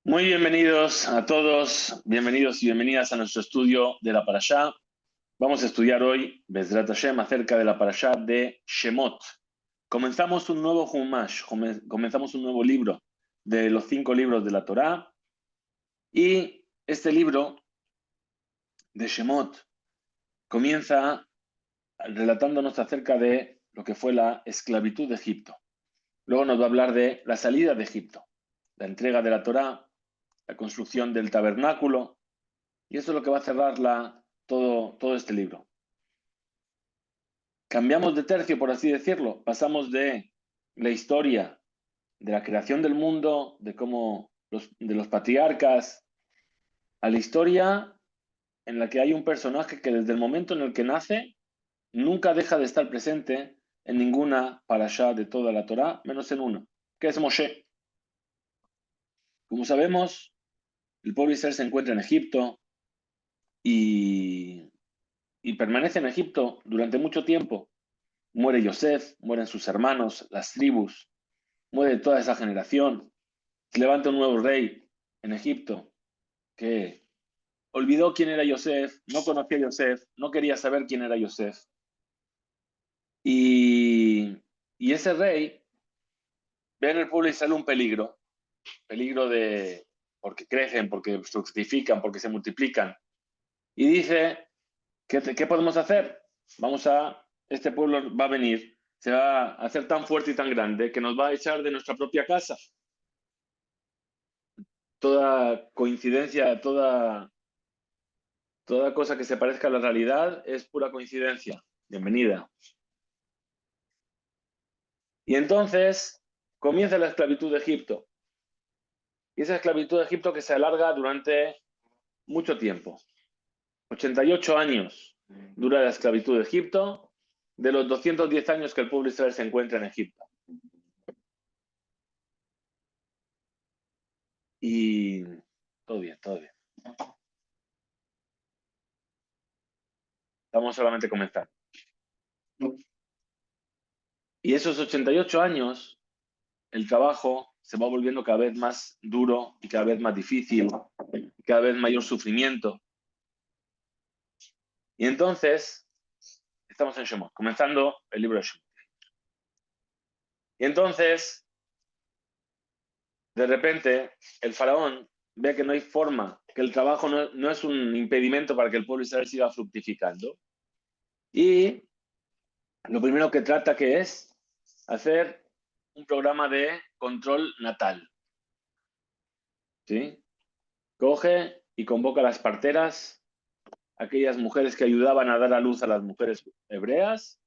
Muy bienvenidos a todos, bienvenidos y bienvenidas a nuestro estudio de la Parashá. Vamos a estudiar hoy, Bezrat Hashem, acerca de la Parashá de Shemot. Comenzamos un nuevo Humash, comenzamos un nuevo libro de los 5 libros de la Torá. Y este libro de Shemot comienza relatándonos acerca de lo que fue la esclavitud de Egipto. Luego nos va a hablar de la salida de Egipto, la entrega de la Torá, la construcción del tabernáculo. Y eso es lo que va a cerrar todo este libro. Cambiamos de tercio, por así decirlo. Pasamos de la historia de la creación del mundo, de los patriarcas, a la historia en la que hay un personaje que desde el momento en el que nace nunca deja de estar presente en ninguna parashá de toda la Torá, menos en una, que es Moshe. Como sabemos, el pueblo de Israel se encuentra en Egipto y permanece en Egipto durante mucho tiempo. Muere Yosef, mueren sus hermanos, las tribus, muere toda esa generación. Se levanta un nuevo rey en Egipto que olvidó quién era Yosef, no conocía a Yosef, no quería saber quién era Yosef. Y ese rey ve en el pueblo de Israel un peligro porque crecen, porque fructifican, porque se multiplican. Y dice, ¿qué podemos hacer? Este pueblo va a venir, se va a hacer tan fuerte y tan grande que nos va a echar de nuestra propia casa. Toda coincidencia, toda cosa que se parezca a la realidad es pura coincidencia. Bienvenida. Y entonces comienza la esclavitud de Egipto. Y esa esclavitud de Egipto que se alarga durante mucho tiempo. 88 años dura la esclavitud de Egipto, de los 210 años que el pueblo de Israel se encuentra en Egipto. Y todo bien, todo bien. Estamos solamente comenzando. Y esos 88 años, el trabajo se va volviendo cada vez más duro y cada vez más difícil, y cada vez mayor sufrimiento. Y entonces, estamos en Shemot, comenzando el libro de Shemot. Y entonces, de repente, el faraón ve que no hay forma, que el trabajo no es un impedimento para que el pueblo de Israel siga fructificando. Y lo primero que trata que es hacer un programa de control natal. ¿Sí? Coge y convoca a las parteras, aquellas mujeres que ayudaban a dar a luz a las mujeres hebreas,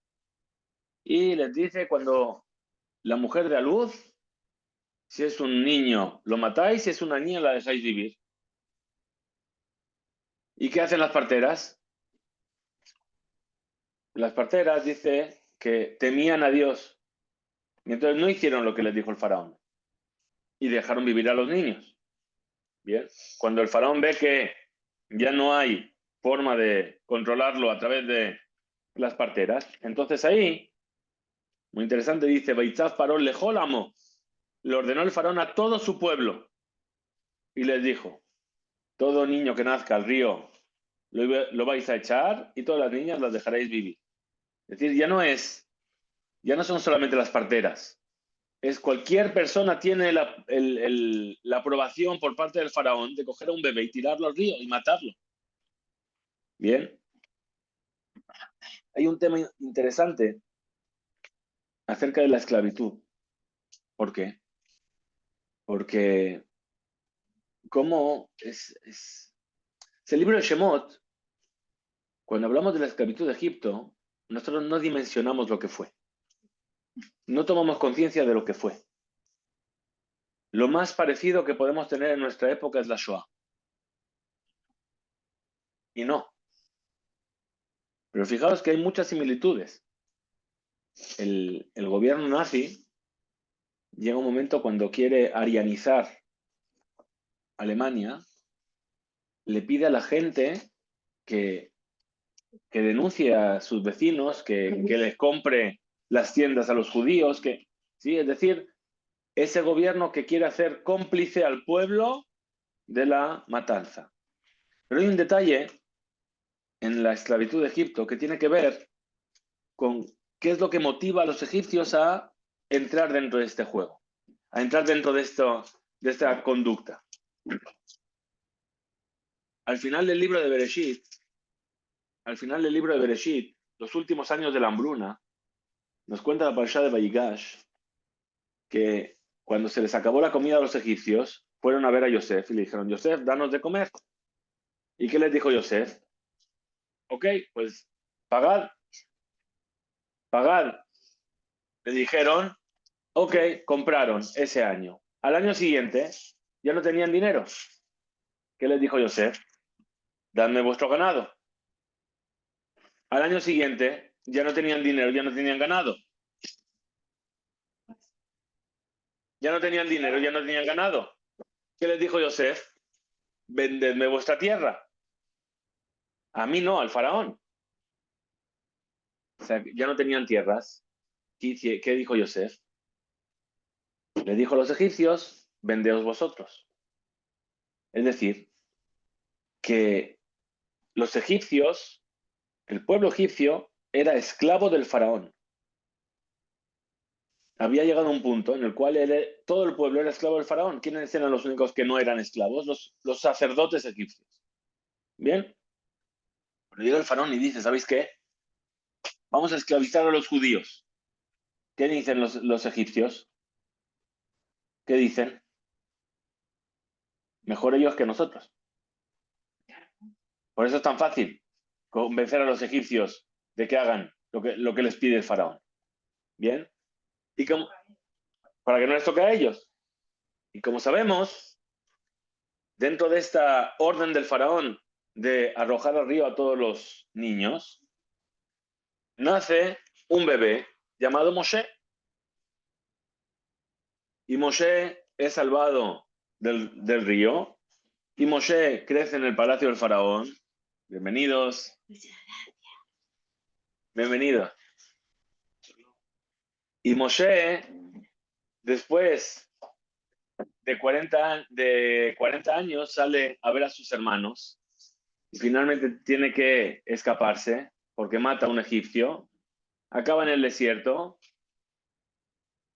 y les dice: cuando la mujer dé a luz, si es un niño lo matáis, si es una niña la dejáis vivir. ¿Y qué hacen las parteras? Las parteras dice que temían a Dios, y entonces no hicieron lo que les dijo el faraón y dejaron vivir a los niños. Bien, cuando el faraón ve que ya no hay forma de controlarlo a través de las parteras, entonces ahí, muy interesante, dice: Beitzaf paró lejólamo, le ordenó el faraón a todo su pueblo y les dijo: todo niño que nazca al río lo vais a echar y todas las niñas las dejaréis vivir. Es decir, ya no son solamente las parteras, es cualquier persona tiene la aprobación por parte del faraón de coger a un bebé y tirarlo al río y matarlo. Bien, hay un tema interesante acerca de la esclavitud. ¿Por qué? Porque cómo es el libro de Shemot, cuando hablamos de la esclavitud de Egipto, nosotros no dimensionamos lo que fue. No tomamos conciencia de lo que fue. Lo más parecido que podemos tener en nuestra época es la Shoah. Y no. Pero fijaos que hay muchas similitudes. El gobierno nazi llega un momento cuando quiere arianizar Alemania, le pide a la gente que denuncie a sus vecinos, que les compre las tiendas a los judíos, ¿sí? Es decir, ese gobierno que quiere hacer cómplice al pueblo de la matanza. Pero hay un detalle en la esclavitud de Egipto que tiene que ver con qué es lo que motiva a los egipcios a entrar dentro de este juego, a entrar dentro de esta conducta. Al final del libro de Bereshit, los últimos años de la hambruna, nos cuenta la parashá de Vayigash que cuando se les acabó la comida a los egipcios, fueron a ver a Yosef y le dijeron, Yosef, danos de comer. ¿Y qué les dijo Yosef? Ok, pues pagad. Le dijeron, ok, compraron ese año. Al año siguiente ya no tenían dinero. ¿Qué les dijo Yosef? Dadme vuestro ganado. Al año siguiente ya no tenían dinero, ya no tenían ganado. Ya no tenían dinero, ya no tenían ganado. ¿Qué les dijo Yosef? Vendedme vuestra tierra. A mí no, al faraón. O sea, ya no tenían tierras. ¿Qué dijo Yosef? Le dijo a los egipcios, vendeos vosotros. Es decir, que los egipcios, el pueblo egipcio, era esclavo del faraón. Había llegado a un punto en el cual todo el pueblo era esclavo del faraón. ¿Quiénes eran los únicos que no eran esclavos? Los sacerdotes egipcios. ¿Bien? Pero llega el faraón y dice, ¿sabéis qué? Vamos a esclavizar a los judíos. ¿Qué dicen los egipcios? ¿Qué dicen? Mejor ellos que nosotros. Por eso es tan fácil convencer a los egipcios de que hagan lo que les pide el faraón. ¿Bien? Y para que no les toque a ellos. Y como sabemos, dentro de esta orden del faraón de arrojar al río a todos los niños, nace un bebé llamado Moshe. Y Moshe es salvado del río. Y Moshe crece en el palacio del faraón. Bienvenidos. Bienvenidos. Y Moshe, después de 40 años, sale a ver a sus hermanos. Y finalmente tiene que escaparse porque mata a un egipcio. Acaba en el desierto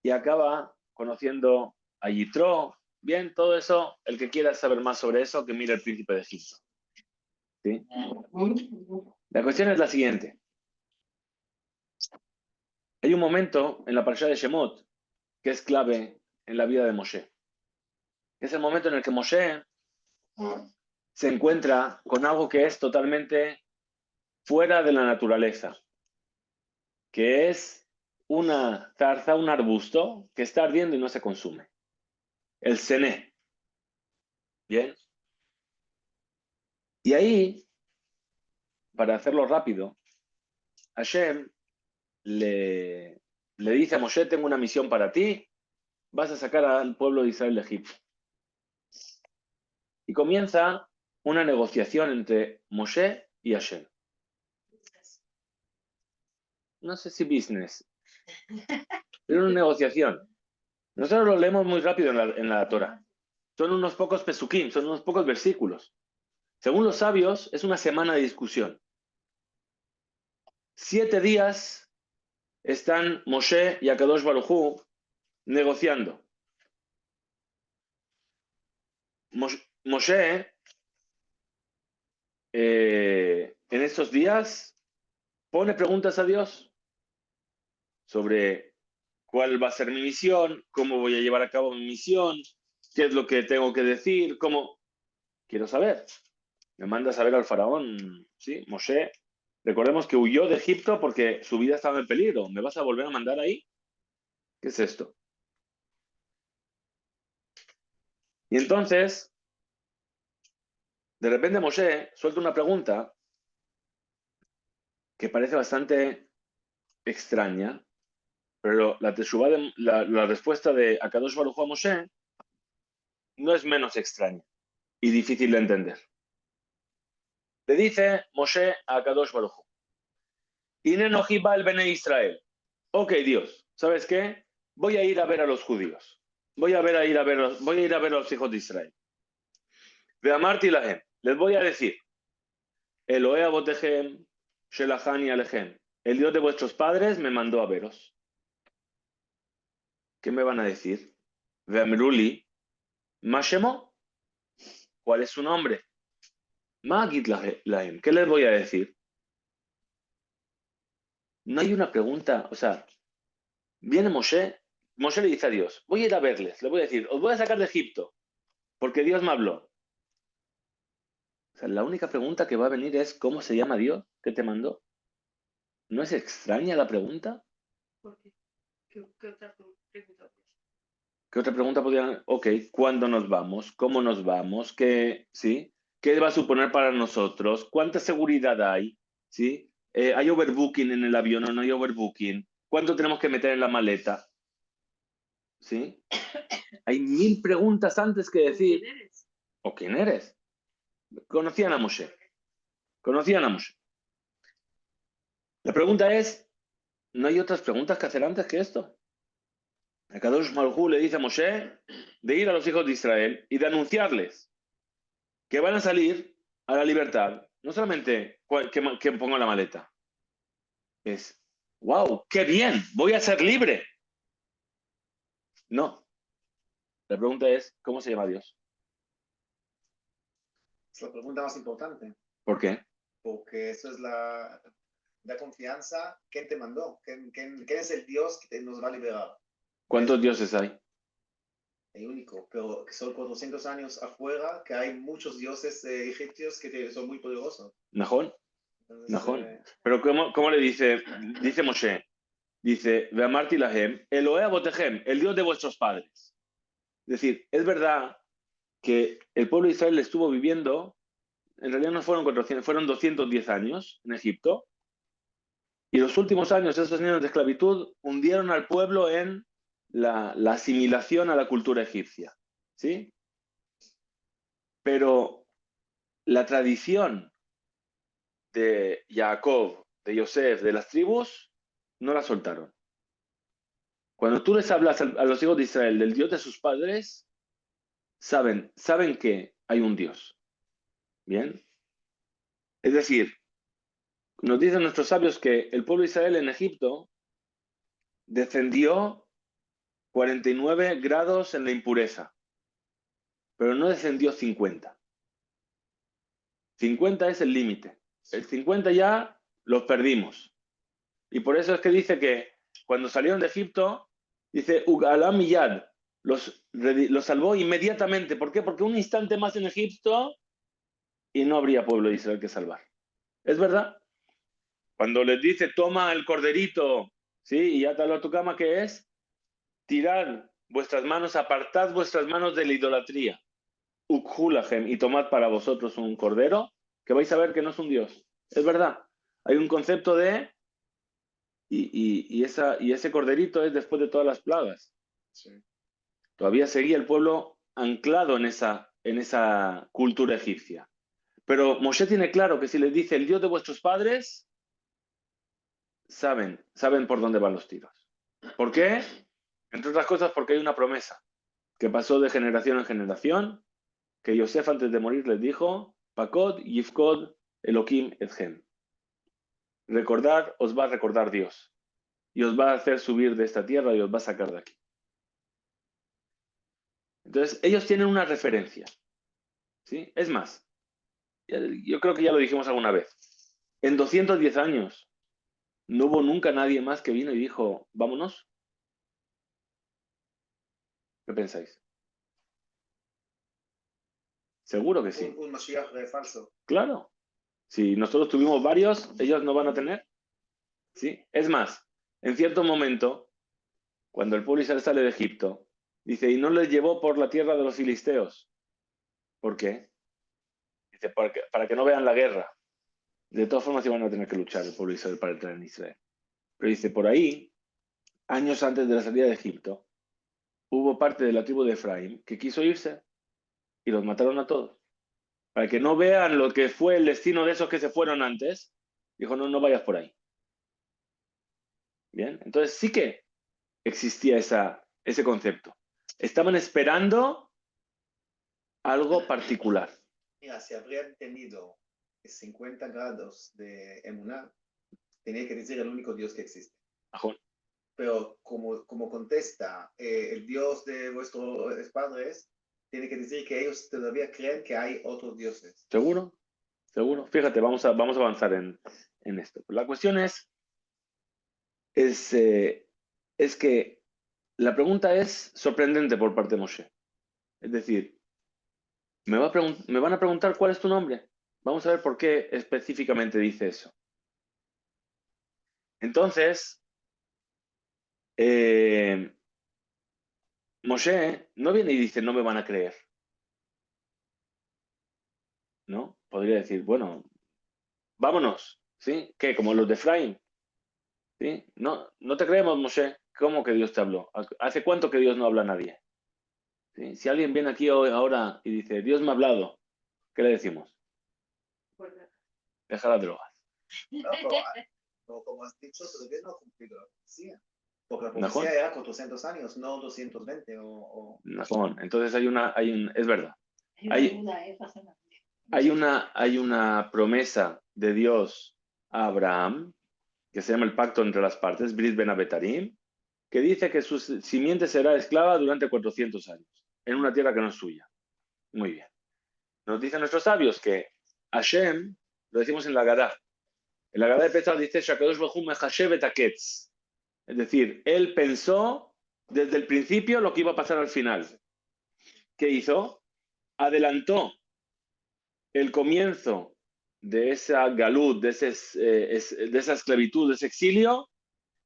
y acaba conociendo a Yitro. Bien, todo eso, el que quiera saber más sobre eso, que mire El Príncipe de Egipto. ¿Sí? La cuestión es la siguiente. Hay un momento en la parashá de Shemot que es clave en la vida de Moshe. Es el momento en el que Moshe se encuentra con algo que es totalmente fuera de la naturaleza, que es una zarza, un arbusto que está ardiendo y no se consume. El sené. ¿Bien? Y ahí, para hacerlo rápido, Hashem le dice a Moshe, tengo una misión para ti, vas a sacar al pueblo de Israel de Egipto. Y comienza una negociación entre Moshe y Hashem. No sé si business, pero una negociación. Nosotros lo leemos muy rápido en la Torah. Son unos pocos pesukim, son unos pocos versículos. Según los sabios, es una semana de discusión. 7 días están Moshe y Akadosh Baruj Hu negociando. Moshe, en estos días, pone preguntas a Dios sobre cuál va a ser mi misión, cómo voy a llevar a cabo mi misión, qué es lo que tengo que decir, cómo... Quiero saber. Me manda a saber al faraón, ¿sí? Moshe, recordemos que huyó de Egipto porque su vida estaba en peligro. ¿Me vas a volver a mandar ahí? ¿Qué es esto? Y entonces, de repente Moshe suelta una pregunta que parece bastante extraña, pero la respuesta de Akadosh Baruj Hu a Moshe no es menos extraña y difícil de entender. Le dice Moshe a Akadosh Baruj Hu, Ine noji ba el bene Israel. Ok, Dios, ¿sabes qué? Voy a ir a ver a los judíos. Voy a ir a ver a los hijos de Israel. Ve'amarti lahem, les voy a decir, Elohe abotejem, shelachani alejem, el Dios de vuestros padres me mandó a veros. ¿Qué me van a decir? Ve'amruli, Mashemo, ¿cuál es su nombre? Ma'agid lahem, ¿qué les voy a decir? No hay una pregunta, o sea, viene Moshe le dice a Dios, voy a ir a verles, le voy a decir, os voy a sacar de Egipto, porque Dios me habló. O sea, la única pregunta que va a venir es, ¿cómo se llama Dios que te mandó? ¿No es extraña la pregunta? ¿Por qué? ¿Qué otra pregunta? ¿Qué otra pregunta podrían? Ok, ¿cuándo nos vamos? ¿Cómo nos vamos? ¿Qué, sí? ¿Qué va a suponer para nosotros? ¿Cuánta seguridad hay? ¿Sí? ¿Hay overbooking en el avión o no hay overbooking? ¿Cuánto tenemos que meter en la maleta? ¿Sí? Hay 1000 preguntas antes que decir. ¿Quién eres? ¿O quién eres? Conocían a Moshe. Conocían a Moshe. La pregunta es, ¿no hay otras preguntas que hacer antes que esto? A Kadosh Baruj Hu le dice a Moshe de ir a los hijos de Israel y de anunciarles que van a salir a la libertad. No solamente que pongo la maleta. Es, wow, qué bien, voy a ser libre. No. La pregunta es, ¿cómo se llama Dios? Es la pregunta más importante, ¿Por qué? porque eso es la confianza. ¿Quién te mandó? ¿Quién es el Dios que nos va a liberar? ¿Cuántos dioses hay? El único, pero que son 400 años afuera, que hay muchos dioses egipcios que son muy poderosos. ¿Najón? Entonces, ¿Najón? Pero ¿cómo le dice? Dice Moshe, dice, Ve'amarti lahem, Elohe abotejem, el Dios de vuestros padres. Es decir, es verdad que el pueblo de Israel estuvo viviendo, en realidad no fueron 400, fueron 210 años en Egipto, y los últimos años, esos años de esclavitud, hundieron al pueblo en la asimilación a la cultura egipcia. ¿Sí? Pero la tradición de Jacob, de Yosef, de las tribus, no la soltaron. Cuando tú les hablas a los hijos de Israel del Dios de sus padres, saben que hay un Dios. ¿Bien? Es decir, nos dicen nuestros sabios que el pueblo de Israel en Egipto descendió 49 grados en la impureza, pero no descendió 50. 50 es el límite. El 50 ya los perdimos. Y por eso es que dice que cuando salieron de Egipto, dice, Ugalam Yad, los salvó inmediatamente. ¿Por qué? Porque un instante más en Egipto y no habría pueblo de Israel que salvar. ¿Es verdad? Cuando les dice, toma el corderito, ¿sí? Y átalo a tu cama, ¿qué es? Tirad vuestras manos, apartad vuestras manos de la idolatría. Ukhulahem, y tomad para vosotros un cordero, que vais a ver que no es un Dios. Es verdad. Hay un concepto de... Y ese corderito es después de todas las plagas. sí. Todavía seguía el pueblo anclado en esa cultura egipcia. Pero Moshe tiene claro que si les dice el Dios de vuestros padres, saben por dónde van los tiros. ¿Por qué? Entre otras cosas porque hay una promesa que pasó de generación en generación, que Yosef antes de morir les dijo, Pakod, Yifkod, Elohim, Etchem. Recordad, os va a recordar Dios. Y os va a hacer subir de esta tierra y os va a sacar de aquí. Entonces, ellos tienen una referencia. ¿Sí? Es más, yo creo que ya lo dijimos alguna vez. En 210 años no hubo nunca nadie más que vino y dijo, vámonos. ¿Qué pensáis? Seguro que sí. Un Mashiach falso. Claro. Si nosotros tuvimos varios, ellos no van a tener. ¿Sí? Es más, en cierto momento, cuando el pueblo Israel sale de Egipto, dice, y no les llevó por la tierra de los filisteos. ¿Por qué? Dice, para que no vean la guerra. De todas formas iban a tener que luchar el pueblo Israel para entrar en Israel. Pero dice, por ahí, años antes de la salida de Egipto, hubo parte de la tribu de Efraín que quiso irse y los mataron a todos. Para que no vean lo que fue el destino de esos que se fueron antes, dijo, no vayas por ahí. Bien, entonces sí que existía ese concepto. Estaban esperando algo particular. Mira, si habrían tenido 50 grados de emuná, tenía que decir el único Dios que existe. Ajón. Pero como contesta el Dios de vuestros padres, tiene que decir que ellos todavía creen que hay otros dioses. ¿Seguro? ¿Seguro? Fíjate, vamos a avanzar en esto. La cuestión es que la pregunta es sorprendente por parte de Moshe. Es decir, me van a preguntar cuál es tu nombre. Vamos a ver por qué específicamente dice eso. Entonces, Moshe no viene y dice, no me van a creer. ¿No? Podría decir, bueno, vámonos. ¿Sí? ¿Qué? Como los de Efraín. ¿Sí? No, no te creemos, Moshe. ¿Cómo que Dios te habló? ¿Hace cuánto que Dios no habla a nadie? ¿Sí? Si alguien viene aquí ahora y dice, Dios me ha hablado, ¿qué le decimos? Bueno, Deja las drogas. No, pero como has dicho, todavía no ha cumplido la profecía. Porque la ¿Najón? profecía era 400 años, no 220 Najón. Entonces es verdad. hay una duda, pasa Hay una promesa de Dios a Abraham, que se llama el pacto entre las partes, Brit Ben Abetarim, que dice que su simiente será esclava durante 400 años, en una tierra que no es suya. Muy bien. Nos dicen nuestros sabios que Hashem, lo decimos en la Gadá. En la Gadá de Pesach dice, Shakadosh Baruj Hu mechashev et haketz. Es decir, él pensó desde el principio lo que iba a pasar al final. ¿Qué hizo? Adelantó el comienzo de esa galut, de esa esclavitud, de ese exilio,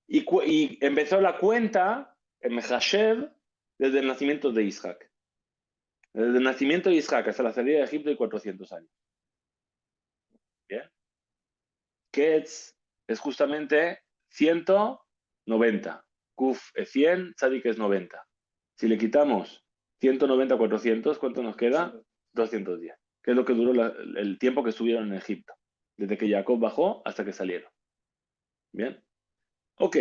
y empezó la cuenta en Mechashev desde el nacimiento de Isaac. Desde el nacimiento de Isaac hasta la salida de Egipto hay 400 años. ¿Bien? Ketz es justamente 190. Kuf es 100, Tzadik es 90. Si le quitamos 190 a 400, ¿cuánto nos queda? 210. Que es lo que duró el tiempo que estuvieron en Egipto. Desde que Jacob bajó hasta que salieron. ¿Bien? Ok.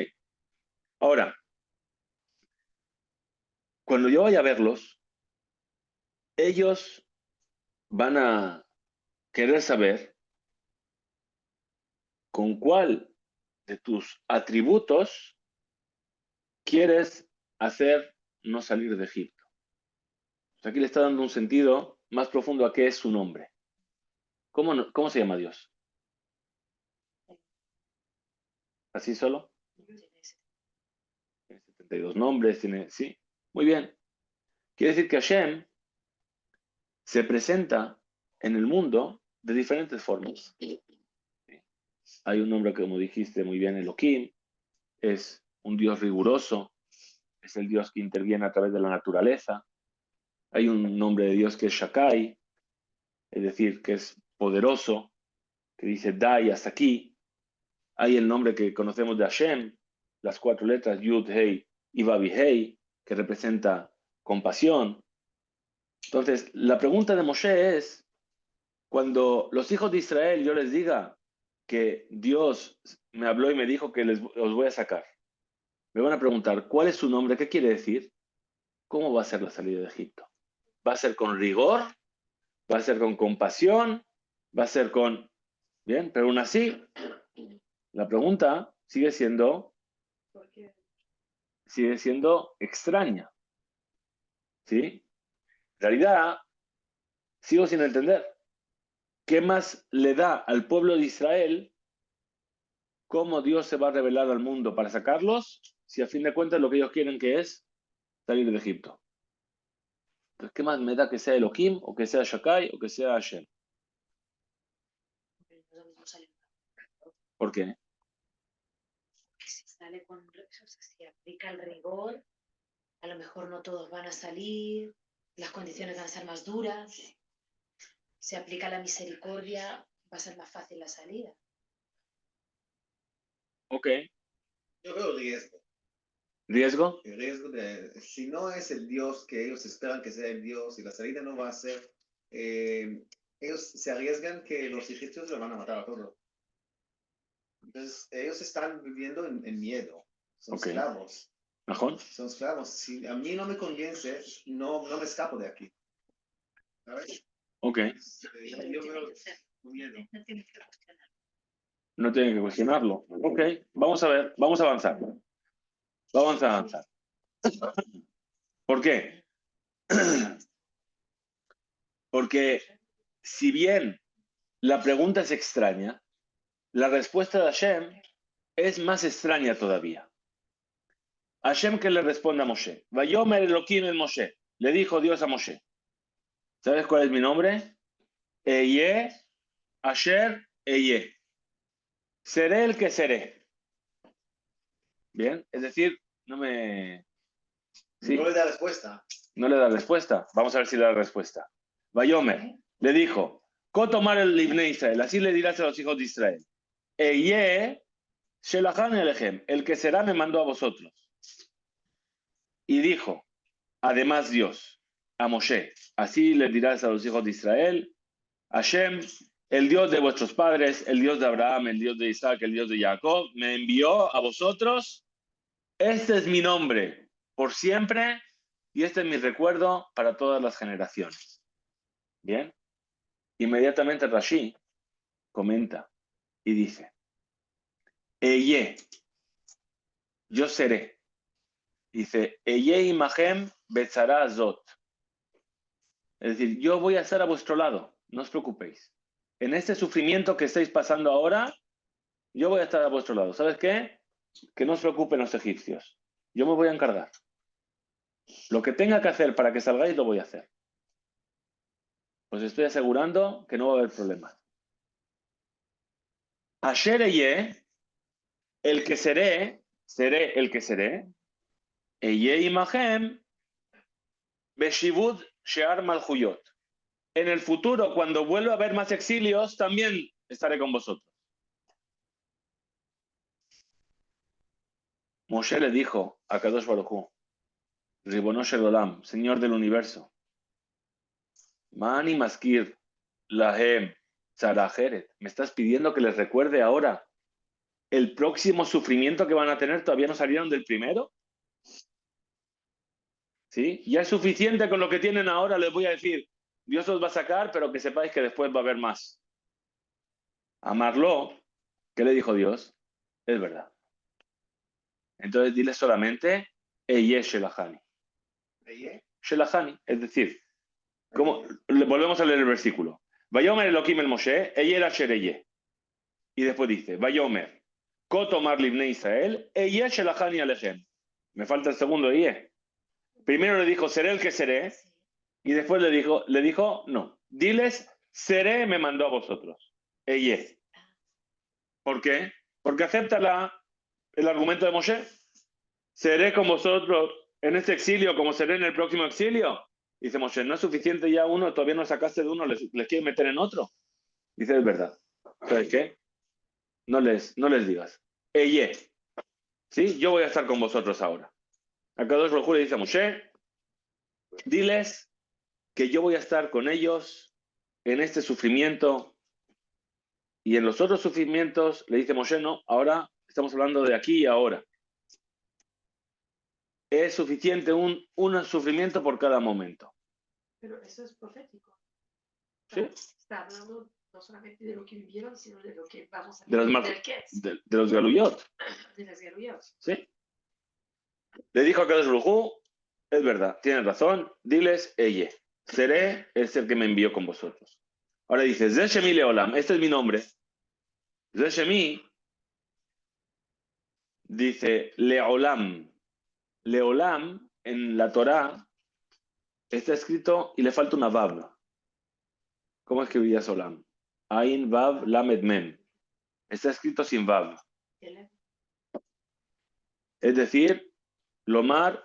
Ahora, cuando yo vaya a verlos, ellos van a querer saber con cuál de tus atributos quieres hacer no salir de Egipto. Aquí le está dando un sentido más profundo a qué es su nombre. ¿Cómo se llama Dios? ¿Así solo? Tiene 72 nombres, sí. Muy bien. Quiere decir que Hashem se presenta en el mundo de diferentes formas. ¿Sí? Hay un nombre que, como dijiste muy bien, Elohim, es un Dios riguroso, es el Dios que interviene a través de la naturaleza. Hay un nombre de Dios que es Shakai, es decir, que es poderoso, que dice Dai hasta aquí. Hay el nombre que conocemos de Hashem, las 4 letras Yud, Hei y Vavi Hei, que representa compasión. Entonces, la pregunta de Moshe es, cuando los hijos de Israel yo les diga que Dios me habló y me dijo que os voy a sacar, me van a preguntar, ¿cuál es su nombre? ¿Qué quiere decir? ¿Cómo va a ser la salida de Egipto? ¿Va a ser con rigor? ¿Va a ser con compasión? ¿Va a ser con... Bien, pero aún así, la pregunta porque sigue siendo extraña. ¿Sí? En realidad, sigo sin entender. ¿Qué más le da al pueblo de Israel cómo Dios se va a revelar al mundo para sacarlos si a fin de cuentas lo que ellos quieren que es salir de Egipto? Entonces, ¿qué más me da que sea Elohim o que sea Shakai o que sea Hashem? ¿Por qué? Si sale con, o sea, si aplica el rigor, a lo mejor no todos van a salir, las condiciones van a ser más duras. Si aplica la misericordia, va a ser más fácil la salida. Ok. yo veo riesgo. ¿Riesgo? El riesgo de, si no es el Dios que ellos esperan que sea el Dios y la salida no va a ser, ellos se arriesgan que los egipcios lo van a matar a todos. Entonces, ellos están viviendo en miedo, son Ok. esclavos. ¿Najón? Son esclavos. Si a mí no me convence, no me escapo de aquí. ¿Sabes? Ok, Yo veo miedo. No tienes que cuestionar. no tienen que cuestionarlo. Ok, vamos a ver, vamos a avanzar. Vamos a avanzar. ¿Por qué? Porque si bien la pregunta es extraña, la respuesta de Hashem es más extraña todavía. Hashem que le responde a Moshe. Vayomer Elohim el Moshe. Le dijo Dios a Moshe. ¿Sabes cuál es mi nombre? Eye, Asher, Eye. Seré el que seré. Bien, es decir, no me... ¿Sí? No le da respuesta. No le da respuesta. Vamos a ver si le da respuesta. Vayomer le dijo, Kotomar el Ibne Israel, así le dirás a los hijos de Israel. Eye, Shelachan Elechem, el que será me mandó a vosotros. Y dijo, además Dios, a Moshe, así le dirás a los hijos de Israel, Hashem, el Dios de vuestros padres, el Dios de Abraham, el Dios de Isaac, el Dios de Jacob, me envió a vosotros. Este es mi nombre por siempre y este es mi recuerdo para todas las generaciones. Bien, inmediatamente Rashi comenta y dice, Eye, yo seré. Dice, Eye imahem betzara zot. Es decir, yo voy a estar a vuestro lado, no os preocupéis. En este sufrimiento que estáis pasando ahora, yo voy a estar a vuestro lado. ¿Sabes qué? Que no os preocupen los egipcios. Yo me voy a encargar. Lo que tenga que hacer para que salgáis, lo voy a hacer. Os estoy asegurando que no va a haber problemas. Asher Eye, el que seré el que seré. Eye imahem, beshivud shear malhuyot. En el futuro, cuando vuelva a haber más exilios, también estaré con vosotros. Moshe le dijo a Kadosh Baruj Hu, Ribono Shel Olam, Señor del universo, Mani Maskir, Lahem, Tzarajeret, me estás pidiendo que les recuerde ahora el próximo sufrimiento que van a tener, todavía no salieron del primero. ¿Sí? Ya es suficiente con lo que tienen ahora, les voy a decir, Dios os va a sacar, pero que sepáis que después va a haber más. Amarlo, ¿qué le dijo Dios? Es verdad. Entonces dile solamente, Eye Shelahani. Shelahani, es decir, volvemos a leer el versículo. Vayomer Elohim el Moshe, Eye era Shereye. Y después dice, Vayomer, Kotomar Libne Israel, Eye Shelahani Alechem. Me falta el segundo Eye. Primero le dijo, seré el que seré. Y después le dijo, no. Diles, seré me mandó a vosotros. Eye. ¿Por qué? Porque acepta el argumento de Moshe. Seré con vosotros en este exilio como seré en el próximo exilio. Dice Moshe, no es suficiente ya uno, todavía no sacaste de uno, les quieres meter en otro. Dice, es verdad. ¿Sabes qué? No les digas. Eye. ¿Sí? Yo voy a estar con vosotros ahora. A Kadosh Baruj Hu le dice a Moshe, diles que yo voy a estar con ellos en este sufrimiento y en los otros sufrimientos. Le dice Moshe, no, ahora estamos hablando de aquí y ahora. Es suficiente un sufrimiento por cada momento. Pero eso es profético. ¿Sí? Está hablando no solamente de lo que vivieron, sino de lo que vamos a De los, vivir. mar- ¿Del qué? de los galuyot. De las guerrillas. ¿Sí? Le dijo a Kadosh Baruj Hu, es verdad, tienes razón, diles, ella, seré es el que me envió con vosotros. Ahora dice, Zeshemi Leolam, este es mi nombre. Zeshemi dice, Leolam. Leolam, en la Torá, está escrito y le falta una Vav. ¿Cómo escribirías Olam? Ain Vav Lamed Mem. Está escrito sin Vav. Es decir, Lomar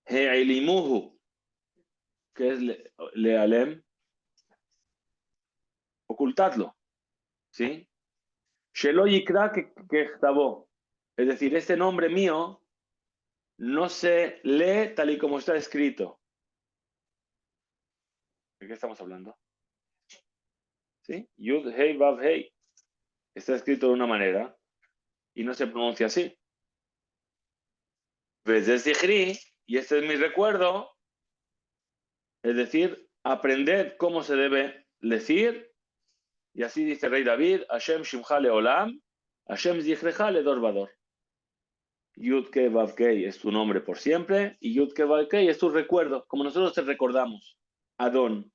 He'ilimuhu, que es Lealem, ocultadlo. ¿Sí? Shelo Yikra que estabó. Es decir, este nombre mío no se lee tal y como está escrito. ¿De qué estamos hablando? ¿Sí? Yud, Hei, Vav, Hei. Está escrito de una manera y no se pronuncia así. Vezezihri, y este es mi recuerdo, es decir, aprended cómo se debe decir, y así dice el rey David, Hashem Shimcha Leolam, Hashem Zichrecha Ledor Vador. Yud-Ke Vav-Kei es tu nombre por siempre, y Yud-Ke Vav-Kei es tu recuerdo, como nosotros te recordamos. Adon,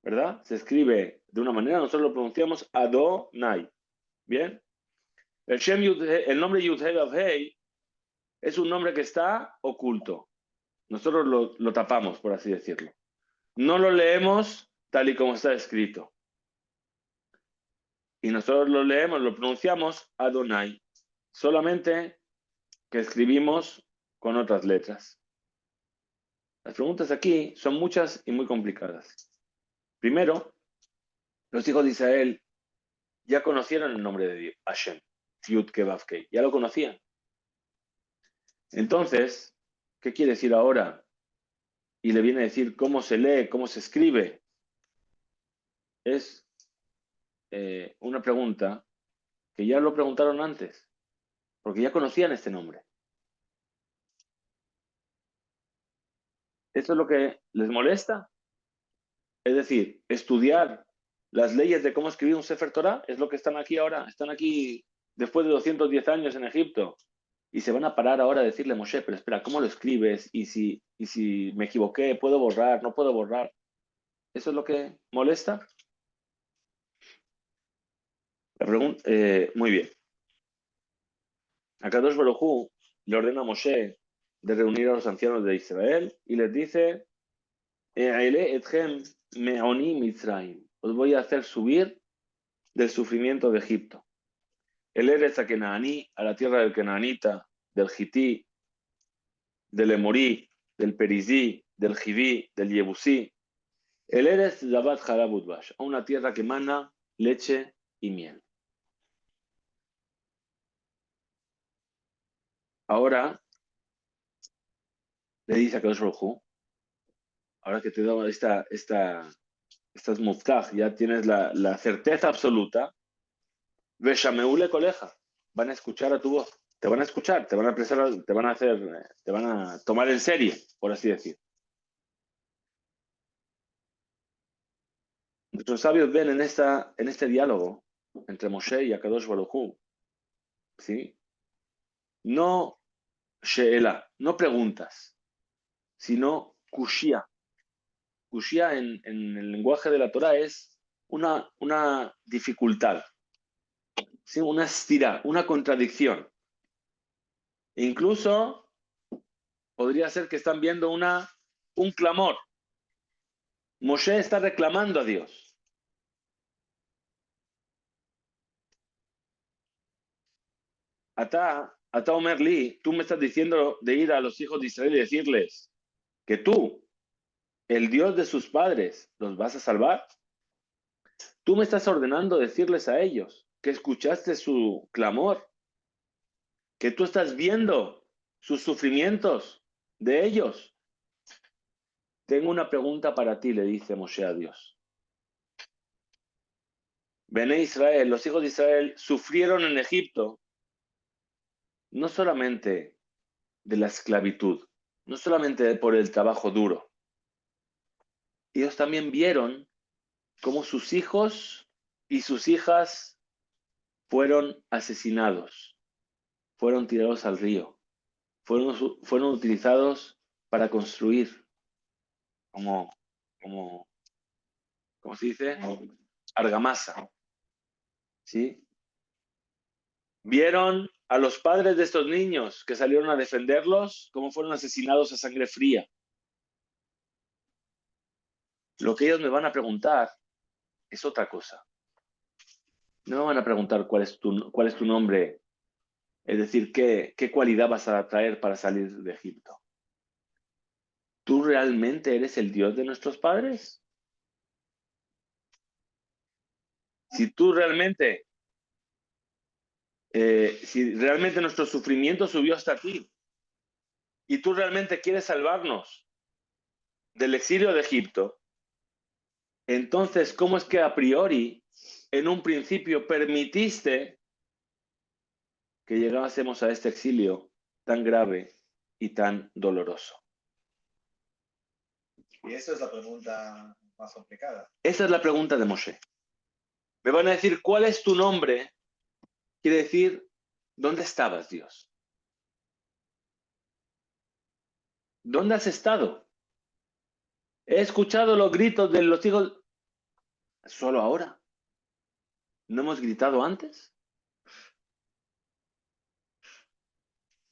¿verdad? Se escribe de una manera, nosotros lo pronunciamos Adonai. ¿Bien? El nombre Yud-He Vav-Hei es un nombre que está oculto. Nosotros lo tapamos, por así decirlo. No lo leemos tal y como está escrito. Y nosotros lo leemos, lo pronunciamos Adonai. Solamente que escribimos con otras letras. Las preguntas aquí son muchas y muy complicadas. Primero, los hijos de Israel ya conocieron el nombre de Dios, Hashem, Yud-Ke Vav-Kei. Ya lo conocían. Entonces, ¿qué quiere decir ahora? Y le viene a decir cómo se lee, cómo se escribe. Es una pregunta que ya lo preguntaron antes, porque ya conocían este nombre. ¿Esto es lo que les molesta? Es decir, estudiar las leyes de cómo escribir un Sefer Torah es lo que están aquí ahora. Están aquí después de 210 años en Egipto y se van a parar ahora a decirle a Moshe, pero espera, ¿cómo lo escribes? Y si me equivoqué, ¿puedo borrar? ¿No puedo borrar? ¿Eso es lo que molesta? La pregunta, muy bien. Akadosh Baruj Hu le ordena a Moshe de reunir a los ancianos de Israel y les dice, os voy a hacer subir del sufrimiento de Egipto. El Eretz a Kenaní, a la tierra del Kenaanita, del Hití, del Emorí, del Perizí, del Jiví, del Yebusí. El Eretz Zabat Harab Udbash, a una tierra que emana leche y miel. Ahora le dice a Kadosh Baruj Hu, ahora que te he dado estas muftah, ya tienes la certeza absoluta, Veshameule coleja, van a escuchar a tu voz, te van a escuchar, te van a prestar, te van a tomar en serio, por así decir. Nuestros sabios ven en este diálogo entre Moshe y Akadosh Baruj Hu, ¿sí? No she'ela, no preguntas, sino kushia. Kushia en el lenguaje de la Torah es una dificultad, ¿sí? Una estira, una contradicción. E incluso podría ser que están viendo un clamor. Moshe está reclamando a Dios. Ata Omer Li, tú me estás diciendo de ir a los hijos de Israel y decirles que tú, el Dios de sus padres, ¿los vas a salvar? Tú me estás ordenando decirles a ellos que escuchaste su clamor, que tú estás viendo sus sufrimientos de ellos. Tengo una pregunta para ti, le dice Moshe a Dios. Bené Israel, los hijos de Israel sufrieron en Egipto no solamente de la esclavitud, no solamente por el trabajo duro. Ellos también vieron cómo sus hijos y sus hijas fueron asesinados, fueron tirados al río, fueron utilizados para construir como ¿cómo se dice? Argamasa. ¿Sí? Vieron a los padres de estos niños que salieron a defenderlos, cómo fueron asesinados a sangre fría. Lo que ellos me van a preguntar es otra cosa. No me van a preguntar cuál es tu nombre, es decir, qué cualidad vas a traer para salir de Egipto. ¿Tú realmente eres el Dios de nuestros padres? Si tú realmente, si realmente nuestro sufrimiento subió hasta ti y tú realmente quieres salvarnos del exilio de Egipto, entonces, ¿cómo es que a priori, en un principio, permitiste que llegásemos a este exilio tan grave y tan doloroso? Y eso es la pregunta más complicada. Esa es la pregunta de Moshe. Me van a decir, ¿cuál es tu nombre? Quiere decir, ¿dónde estabas, Dios? ¿Dónde has estado? He escuchado los gritos de los hijos solo ahora. ¿No hemos gritado antes?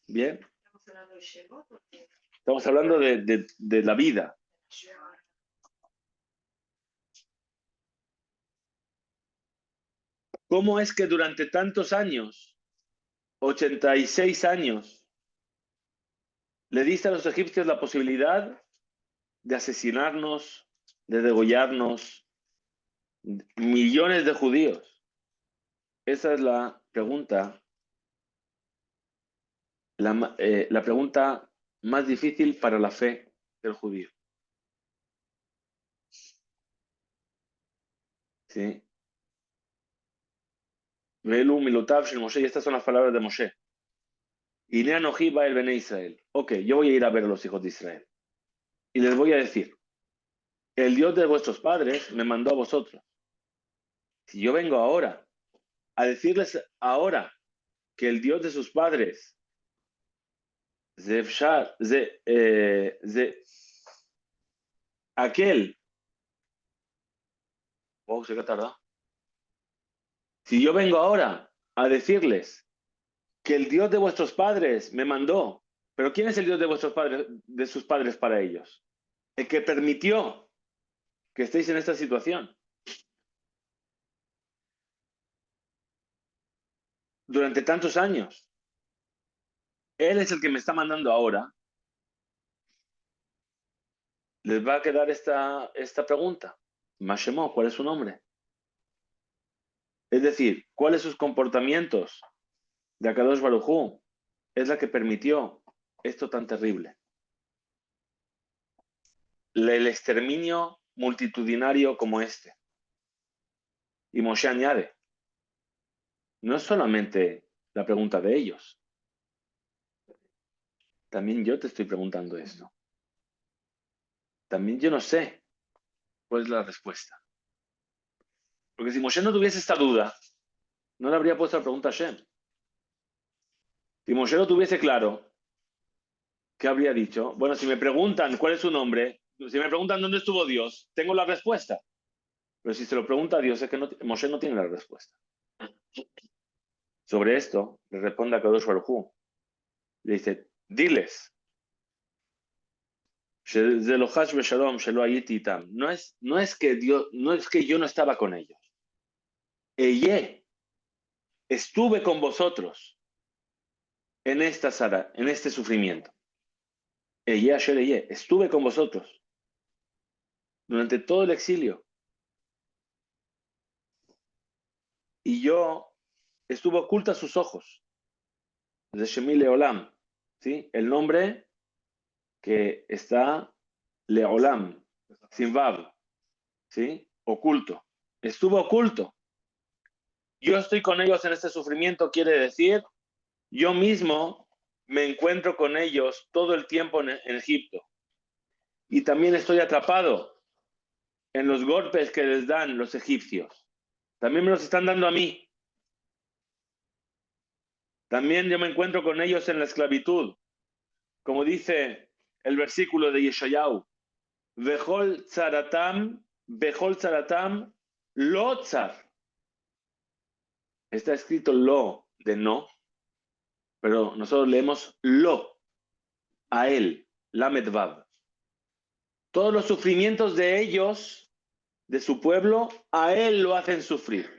Bien. Estamos hablando de Shemot, porque Estamos hablando de la vida. ¿Cómo es que durante tantos años, 86 años, le diste a los egipcios la posibilidad de asesinarnos, de degollarnos, millones de judíos? Esa es la pregunta, la pregunta más difícil para la fe del judío. ¿Sí? Velu milotav shel Moshe, y estas son las palabras de Moshe. Ine anoji ba el bene Israel. Ok, yo voy a ir a ver a los hijos de Israel. Y les voy a decir, el Dios de vuestros padres me mandó a vosotros. Si yo vengo ahora a decirles ahora que el Dios de sus padres, aquel, oh, se tarda. Si yo vengo ahora a decirles que el Dios de vuestros padres me mandó, pero ¿quién es el Dios de vuestros padres, de sus padres para ellos? El que permitió que estéis en esta situación. Durante tantos años. Él es el que me está mandando ahora. Les va a quedar esta pregunta. Mashemó, ¿cuál es su nombre? Es decir, ¿cuáles sus comportamientos de Akadosh Baruj Hu es la que permitió esto tan terrible? El exterminio multitudinario como este. Y Moshe añade, no es solamente la pregunta de ellos. También yo te estoy preguntando esto. También yo no sé cuál es la respuesta. Porque si Moshe no tuviese esta duda, no le habría puesto la pregunta a Hashem. Si Moshe lo tuviese claro, ¿qué habría dicho? Bueno, si me preguntan cuál es su nombre, si me preguntan dónde estuvo Dios, tengo la respuesta. Pero si se lo pregunta a Dios, es que Moshe no tiene la respuesta. Sobre esto, le responde a Kadosh Baruj Hu. Le dice, diles, no es que Dios, no es que yo no estaba con ellos. Ella, estuve con vosotros en esta sara, en este sufrimiento. Ella, estuve con vosotros durante todo el exilio. Y yo estuve oculta a sus ojos. De Shemi Leolam, ¿sí? El nombre que está Leolam, sin Vav, ¿sí? Oculto. Estuvo oculto. Yo estoy con ellos en este sufrimiento, quiere decir, yo mismo me encuentro con ellos todo el tiempo en Egipto. Y también estoy atrapado en los golpes que les dan los egipcios. También me los están dando a mí. También yo me encuentro con ellos en la esclavitud. Como dice el versículo de Yeshayahu, Behol tzaratam, lo tzar. Está escrito lo de no, pero nosotros leemos lo, a él, lamed vav. Todos los sufrimientos de ellos, de su pueblo, a él lo hacen sufrir.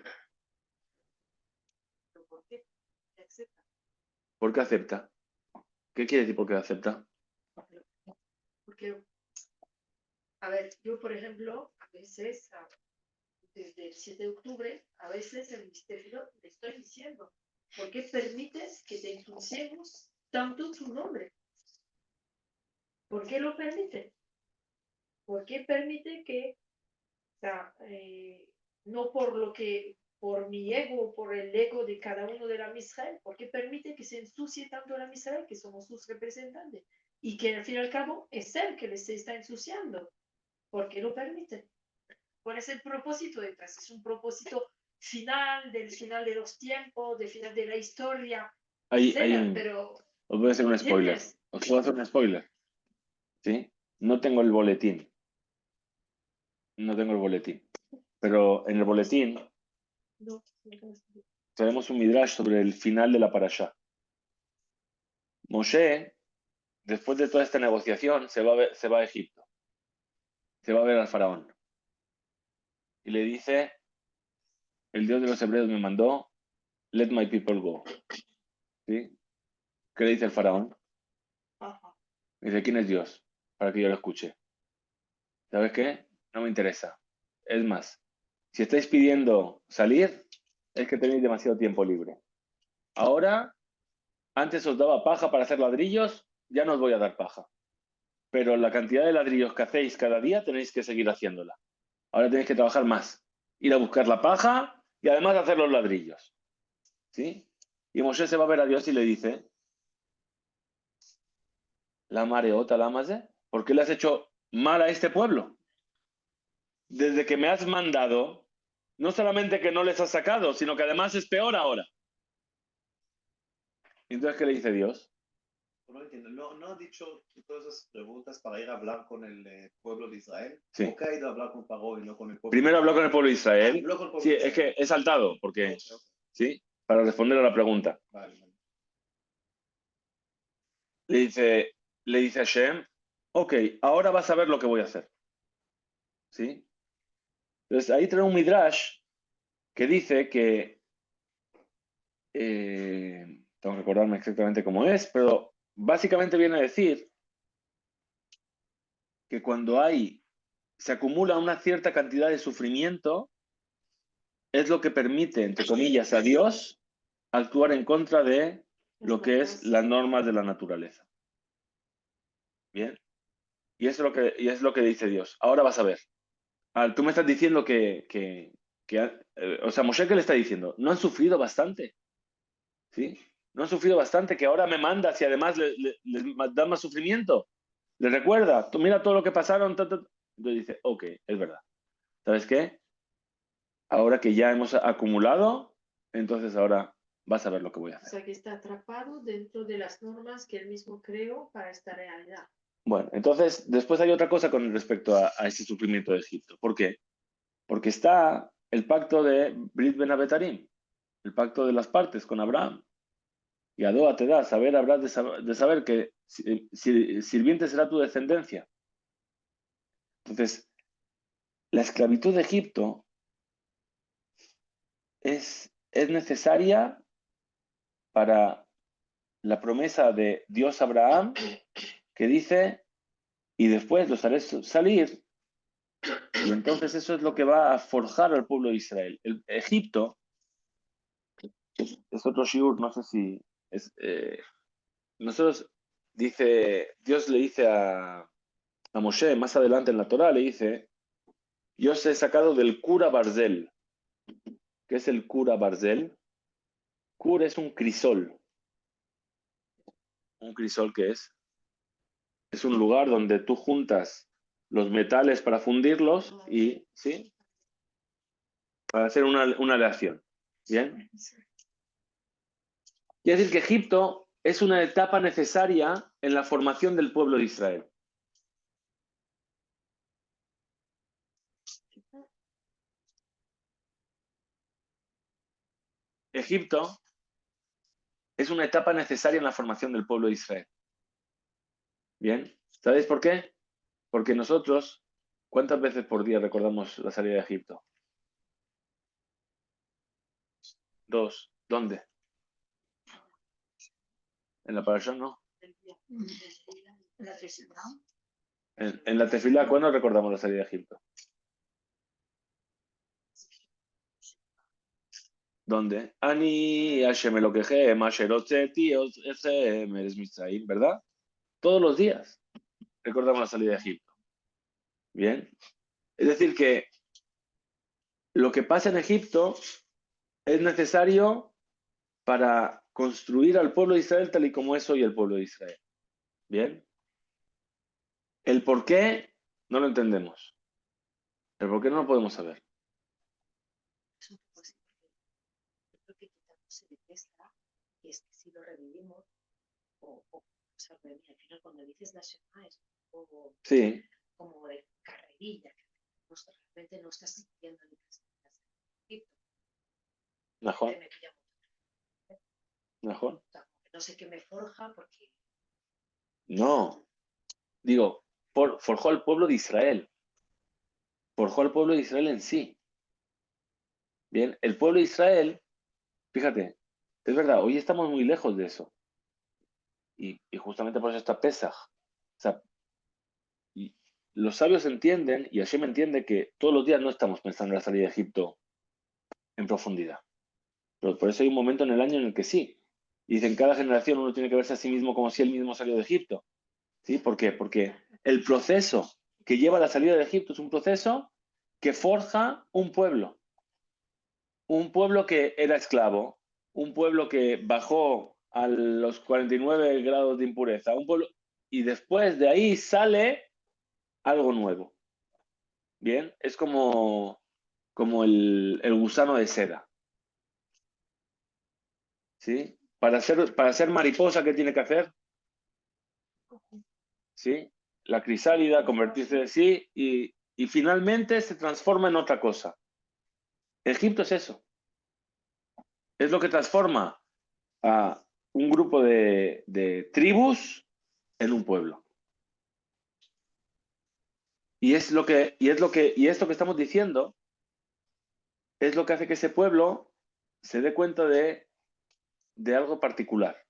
¿por qué? ¿Qué acepta? ¿Por qué acepta? ¿Qué quiere decir por qué acepta? Porque, a ver, yo, por ejemplo, a veces, desde el 7 de octubre, a veces el misterio le estoy diciendo, ¿por qué permites que te ensuciemos tanto tu nombre? ¿Por qué lo permite? ¿Por qué permite que, o sea, no por lo que, por mi ego, por el ego de cada uno de la Israel, ¿por qué permite que se ensucie tanto la Israel, que somos sus representantes? Y que al fin y al cabo es él que les está ensuciando. ¿Por qué lo permite? ¿Cuál es el propósito detrás? Es un propósito final, del final de los tiempos, del final de la historia, etcétera, pero os voy a hacer un spoiler. ¿entiendes? Os puedo hacer un spoiler. ¿Sí? No tengo el boletín. No tengo el boletín. Pero en el boletín No. tenemos un midrash sobre el final de la parashá. Moshe, después de toda esta negociación, se va a Egipto. Se va a ver al faraón. Y le dice, el Dios de los hebreos me mandó, let my people go. ¿Sí? ¿Qué le dice el faraón? Ajá. Dice, ¿quién es Dios? Para que yo lo escuche. ¿Sabes qué? No me interesa. Es más, si estáis pidiendo salir, es que tenéis demasiado tiempo libre. Ahora, antes os daba paja para hacer ladrillos, ya no os voy a dar paja. Pero la cantidad de ladrillos que hacéis cada día tenéis que seguir haciéndola. Ahora tenéis que trabajar más. Ir a buscar la paja y además hacer los ladrillos. ¿Sí? Y Moshe se va a ver a Dios y le dice, la mareota, la mase, ¿por qué le has hecho mal a este pueblo? Desde que me has mandado, no solamente que no les has sacado, sino que además es peor ahora. ¿Y entonces qué le dice Dios? No entiendo. ¿No ha dicho todas esas preguntas para ir a hablar con el pueblo de Israel? Sí. ¿O qué ha ido a hablar con Paró y no con el pueblo? Primero habló con el pueblo de Israel. Habló con el pueblo Sí, de es Israel. que he saltado, porque, Ok. ¿sí? Para responder a la pregunta. Vale. Le dice a Hashem, ok, ahora vas a ver lo que voy a hacer. ¿Sí? Entonces ahí trae un midrash que dice que, tengo que recordarme exactamente cómo es, pero básicamente viene a decir que cuando se acumula una cierta cantidad de sufrimiento, es lo que permite, entre comillas, a Dios actuar en contra de lo que es las normas de la naturaleza. ¿Bien? Y es lo que dice Dios. Ahora vas a ver. Tú me estás diciendo o sea, Moshe, ¿qué le está diciendo? ¿No han sufrido bastante? ¿Sí? ¿No han sufrido bastante que ahora me mandas y además les da más sufrimiento? Le recuerda, tú mira todo lo que pasaron. Entonces dice, ok, es verdad. ¿Sabes qué? Ahora que ya hemos acumulado, entonces ahora vas a ver lo que voy a O hacer. sea, que está atrapado dentro de las normas que él mismo creó para esta realidad. Bueno, entonces después hay otra cosa con respecto a ese sufrimiento de Egipto. ¿Por qué? Porque está el pacto de Brit Ben Abetarim, el pacto de las partes con Abraham. Y Adoa te da, saber habrás de saber que sirviente será tu descendencia. Entonces, la esclavitud de Egipto es necesaria para la promesa de Dios a Abraham, que dice, y después los haré salir, y entonces eso es lo que va a forjar al pueblo de Israel. Egipto es otro shiur, no sé si es... nosotros, Dios le dice a Moshe, más adelante en la Torá, le dice, yo os he sacado del Kura Barzel. ¿Qué es el Kura Barzel? Kur es un crisol. ¿Un crisol qué es? Es un lugar donde tú juntas los metales para fundirlos y, ¿sí? Para hacer una aleación. ¿Bien? Quiere decir que Egipto es una etapa necesaria en la formación del pueblo de Israel. Egipto es una etapa necesaria en la formación del pueblo de Israel. ¿Bien? ¿Sabéis por qué? Porque nosotros, ¿cuántas veces por día recordamos la salida de Egipto? 2. ¿Dónde? En la parashá, ¿no? En la tefilá, ¿cuándo recordamos la salida de Egipto? ¿Dónde? Ani Hashem Elokejem, Asher Hotzeti Etchem Eretz Mitzrayim, ¿verdad? Todos los días recordamos la salida de Egipto. Bien. Es decir, que lo que pasa en Egipto es necesario para construir al pueblo de Israel tal y como es hoy el pueblo de Israel. Bien. El por qué no lo entendemos. ¿Pero por qué no lo podemos saber? Es un poco así, porque yo creo que quitándose de Tesla, y es que si lo revivimos, o sea, al final cuando dices la Shema es un poco Sí, como de carrerilla, que realmente no estás sintiendo ni casi Egipto. mejor, Me pilla mucho. mejor. O sea, como que no sé qué me forja porque No, digo, forjó al pueblo de Israel. Forjó al pueblo de Israel en sí. Bien, el pueblo de Israel, fíjate, es verdad, hoy estamos muy lejos de eso. Y justamente por eso está Pesaj. O sea, y los sabios entienden, y Hashem entiende que todos los días no estamos pensando en la salida de Egipto en profundidad. Pero por eso hay un momento en el año en el que sí. Y dicen, cada generación uno tiene que verse a sí mismo como si él mismo salió de Egipto. ¿Sí? ¿Por qué? Porque el proceso que lleva a la salida de Egipto es un proceso que forja un pueblo. Un pueblo que era esclavo, un pueblo que bajó a los 49 grados de impureza, un pueblo, y después de ahí sale algo nuevo. Bien, es como el gusano de seda. ¿Sí? Para ser mariposa, ¿qué tiene que hacer? ¿Sí? La crisálida, convertirse en sí y finalmente se transforma en otra cosa. Egipto es eso. Es lo que transforma a un grupo de tribus en un pueblo. Y esto que estamos diciendo es lo que hace que ese pueblo se dé cuenta de algo particular,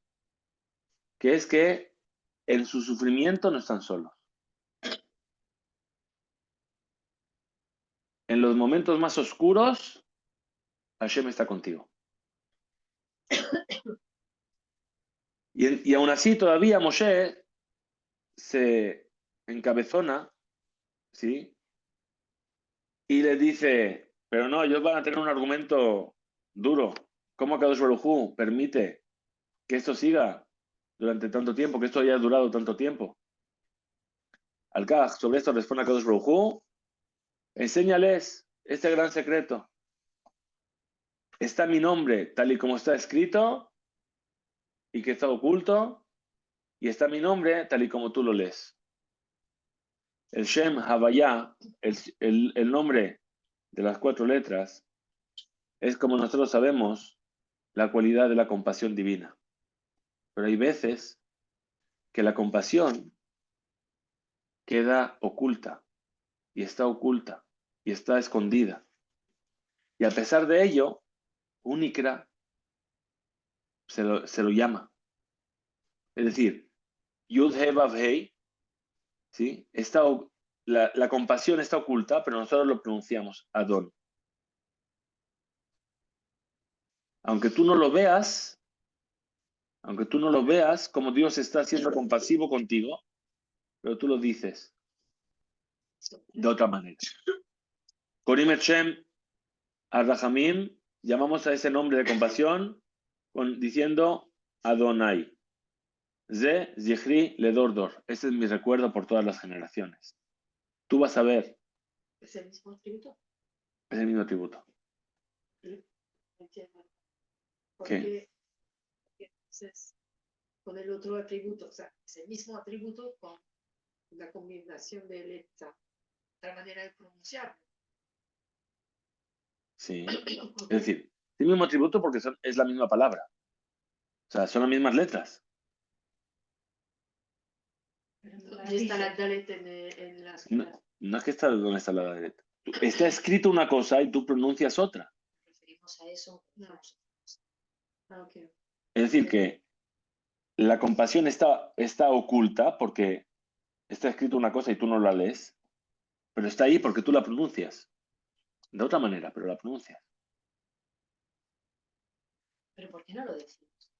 que es que en su sufrimiento no están solos. En los momentos más oscuros, Hashem está contigo. Y aún así todavía Moshe se encabezona, ¿sí? Y le dice, pero no, ellos van a tener un argumento duro. ¿Cómo Kadosh Baruj Hu permite que esto siga durante tanto tiempo, que esto haya durado tanto tiempo? Al-Kaj, sobre esto responde a Kadosh Baruj Hu, enséñales este gran secreto. Está mi nombre tal y como está escrito y que está oculto, y está mi nombre tal y como tú lo lees. El Shem Havaya, el nombre de las 4 letras, es como nosotros sabemos la cualidad de la compasión divina. Pero hay veces que la compasión queda oculta y está escondida. Y a pesar de ello, un Ikra se lo llama. Es decir, Yud He Vav Hei, ¿sí? La compasión está oculta, pero nosotros lo pronunciamos Adón. Aunque tú no lo veas, como Dios está siendo compasivo contigo, pero tú lo dices de otra manera. Korim et Shem Ar-Rahamim, llamamos a ese nombre de compasión diciendo Adonai. Ze Zichri Ledordor. Ese es mi recuerdo por todas las generaciones. Tú vas a ver, ¿Es el mismo atributo? es el mismo tributo. Sí, entiendo. ¿Qué? Porque entonces, con el otro atributo, o sea, es el mismo atributo con la combinación de letra, otra manera de pronunciarlo. Sí. Es decir, es el mismo atributo porque es la misma palabra. O sea, son las mismas letras. ¿Dónde está la dalet en las No, no es que está donde está la letra. Está escrito una cosa y tú pronuncias otra. nos referimos a eso. No. Ah, ok. Es decir, que la compasión está oculta porque está escrito una cosa y tú no la lees, pero está ahí porque tú la pronuncias. De otra manera, pero la pronuncias. Pero ¿por qué no lo decimos?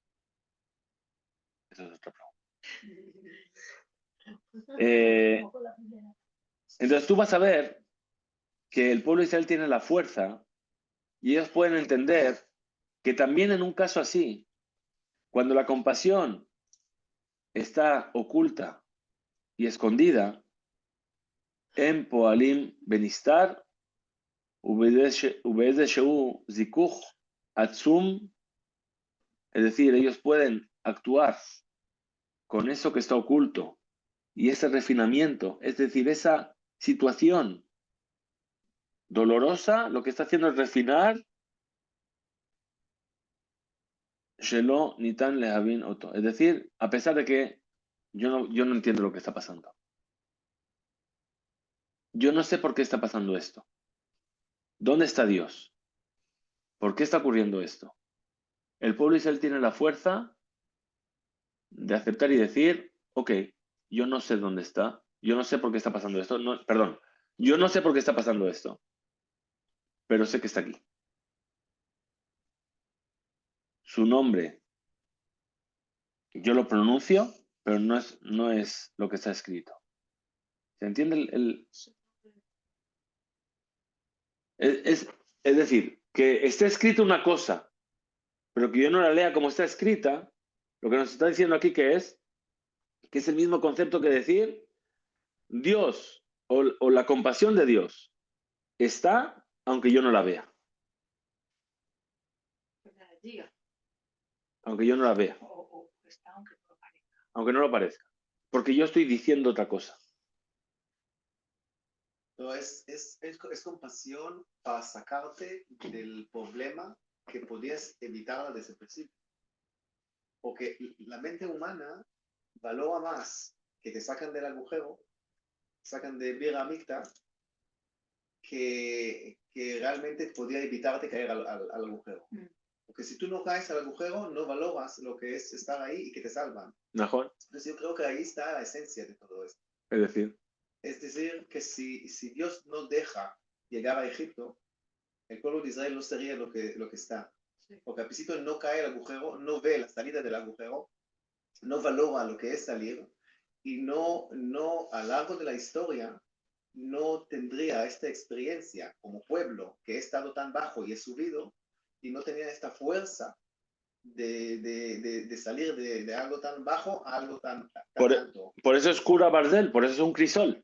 Esa es otra pregunta. Entonces tú vas a ver que el pueblo de Israel tiene la fuerza y ellos pueden entender que también en un caso así, cuando la compasión está oculta y escondida, en Poalim Benistar ובאיזשהו זיכוך עצום, es decir, ellos pueden actuar con eso que está oculto y ese refinamiento, es decir, esa situación dolorosa, lo que está haciendo es refinar Shelo Nitan Lehavin Oto. Es decir, a pesar de que yo no entiendo lo que está pasando. Yo no sé por qué está pasando esto. ¿Dónde está Dios? ¿Por qué está ocurriendo esto? El pueblo Israel tiene la fuerza de aceptar y decir, ok, yo no sé dónde está, yo no sé por qué está pasando esto, no, perdón, yo no sé por qué está pasando esto, pero sé que está aquí. Su nombre, yo lo pronuncio, pero no es lo que está escrito. ¿Se entiende es decir, que esté escrito una cosa, pero que yo no la lea como está escrita, lo que nos está diciendo aquí que es el mismo concepto que decir Dios o la compasión de Dios está aunque yo no la vea, que me la diga. aunque yo no la vea, O está aunque no lo parezca. aunque no lo parezca, porque yo estoy diciendo otra cosa. Pero es compasión para sacarte del problema que podías evitar desde el principio. Porque la mente humana valora más que te sacan del agujero, sacan de Bira Micta, que realmente podía evitarte caer al agujero. Porque si tú no caes al agujero, no valoras lo que es estar ahí y que te salvan. Mejor, Entonces yo creo que ahí está la esencia de todo esto. es decir, que si Dios no deja llegar a Egipto, el pueblo de Israel no sería lo que está. Porque al principio no cae el agujero, no ve la salida del agujero, no valora lo que es salir y no a lo largo de la historia no tendría esta experiencia como pueblo que he estado tan bajo y he subido y no tenía esta fuerza de salir de algo tan bajo a algo tan alto. Por eso es cura Bardel, por eso es un crisol.